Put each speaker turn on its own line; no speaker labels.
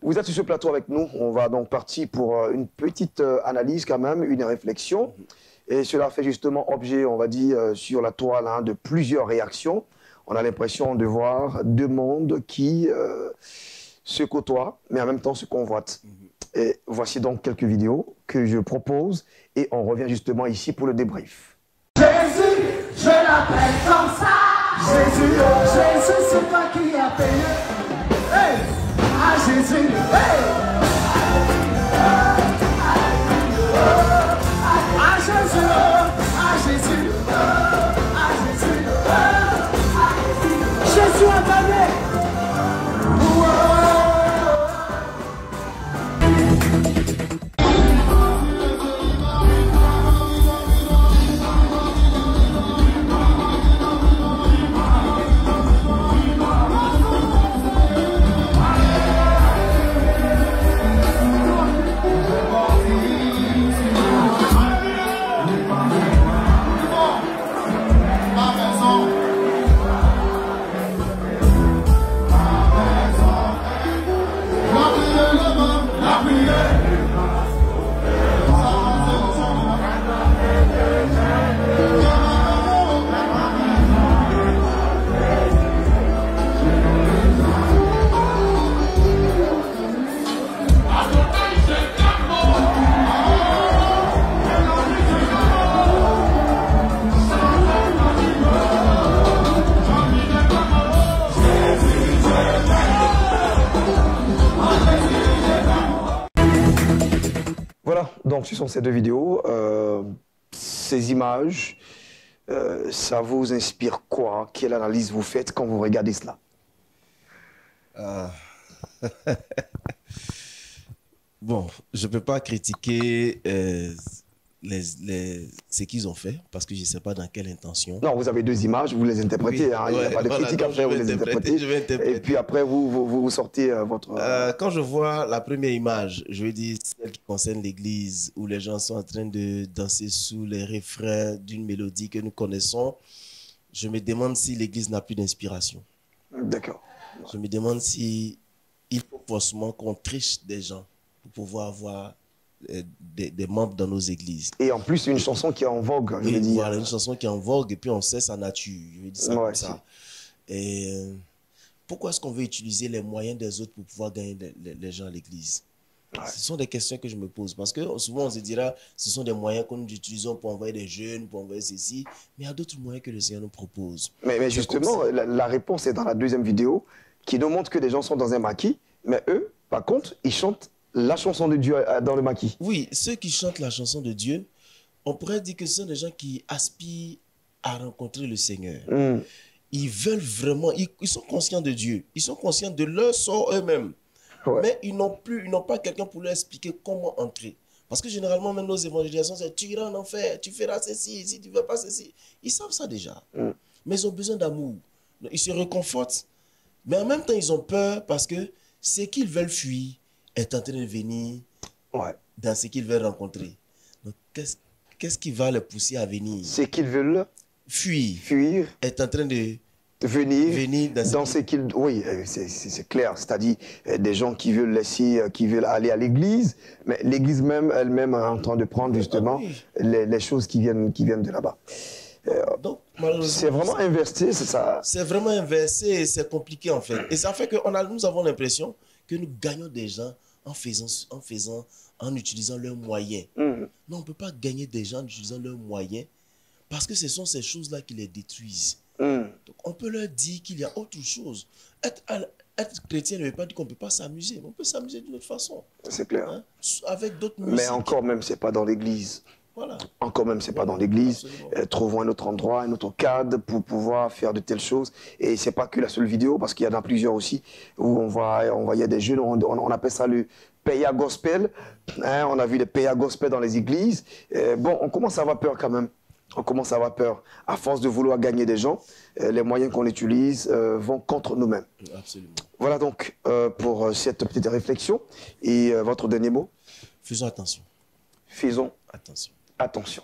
Vous êtes sur ce plateau avec nous. On va donc partir pour une petite analyse quand même, une réflexion. Et cela fait justement objet, on va dire, sur la toile hein, de plusieurs réactions. On a l'impression de voir deux mondes qui se côtoient, mais en même temps se convoitent. Et voici donc quelques vidéos que je propose et on revient justement ici pour le débrief.
Jésus, je l'appelle comme ça. Jésus, oh Jésus, c'est toi qui as payé. Hey, à Jésus, hey. À Jésus, à Jésus, à Jésus, Jésus a gagné.
Voilà, donc ce sont ces deux vidéos. Ces images, ça vous inspire quoi? Quelle analyse vous faites quand vous regardez cela?
Bon, je ne peux pas critiquer ce qu'ils ont fait parce que je ne sais pas dans quelle intention.
Non, vous avez deux images, vous les interprétez.
Oui,
hein, il n'y a pas de critique à faire, vous les interprétez.
Je vais interpréter.
Et puis après, vous sortez votre...
Quand je vois la première image, je veux dire celle qui concerne l'église où les gens sont en train de danser sous les refrains d'une mélodie que nous connaissons, je me demande si l'église n'a plus d'inspiration.
D'accord.
Je me demande si il faut forcément qu'on triche des gens pour pouvoir avoir des membres dans nos églises.
Et en plus, une chanson qui est en vogue, je veux dire.
Voilà, une chanson qui est en vogue et puis on sait sa nature. Je veux dire ça comme ça. Et pourquoi est-ce qu'on veut utiliser les moyens des autres pour pouvoir gagner les gens à l'église? Ce sont des questions que je me pose. Parce que souvent, on se dira, ce sont des moyens que nous utilisons pour envoyer des jeunes, pour envoyer ceci. Mais il y a d'autres moyens que le Seigneur nous propose.
Mais justement, la réponse est dans la deuxième vidéo qui nous montre que les gens sont dans un maquis. Mais eux, par contre, ils chantent la chanson de Dieu dans le maquis.
Oui, ceux qui chantent la chanson de Dieu, on pourrait dire que ce sont des gens qui aspirent à rencontrer le Seigneur. Ils veulent vraiment, ils sont conscients de Dieu. Ils sont conscients de leur sort eux-mêmes. Ouais. Mais ils n'ont pas quelqu'un pour leur expliquer comment entrer. Parce que généralement, même nos évangélisations, c'est tu iras en enfer, tu feras ceci, si tu ne veux pas ceci. Ils savent ça déjà. Mais ils ont besoin d'amour. Ils se réconfortent. Mais en même temps, ils ont peur parce que ce qu'ils veulent fuir est en train de venir dans ce qu'ils veulent rencontrer. Donc, qu'est-ce qui va les pousser à venir?
Ce qu'ils veulent fuir
est en train de
venir dans ce qu'ils... Oui, c'est clair. C'est-à-dire des gens qui veulent qui veulent aller à l'église, mais l'église même, elle-même est en train de prendre justement les choses qui viennent de là-bas.
Donc,
c'est vraiment inversé, c'est ça?
C'est vraiment inversé et c'est compliqué en fait. Et ça fait que nous avons l'impression que nous gagnons des gens en utilisant leurs moyens. Non, on ne peut pas gagner des gens en utilisant leurs moyens parce que ce sont ces choses-là qui les détruisent. Donc, on peut leur dire qu'il y a autre chose. Être chrétien ne veut pas dire qu'on ne peut pas s'amuser. On peut s'amuser d'une autre façon.
C'est clair.
Hein? Avec d'autres musiques.
Mais encore même, ce n'est pas dans l'église.
Voilà.
Encore même, ce n'est pas dans l'église. Trouvons un autre endroit, un autre cadre pour pouvoir faire de telles choses. Et ce n'est pas que la seule vidéo, parce qu'il y en a plusieurs aussi, où on voyait des jeunes, on appelle ça le Peya Gospel. Hein, on a vu les Peya Gospel dans les églises. Bon, on commence à avoir peur quand même. On commence à avoir peur. À force de vouloir gagner des gens, les moyens qu'on utilise vont contre nous-mêmes.
Absolument.
Voilà donc pour cette petite réflexion. Et votre dernier mot?
Faisons attention.
Faisons
attention.
Attention.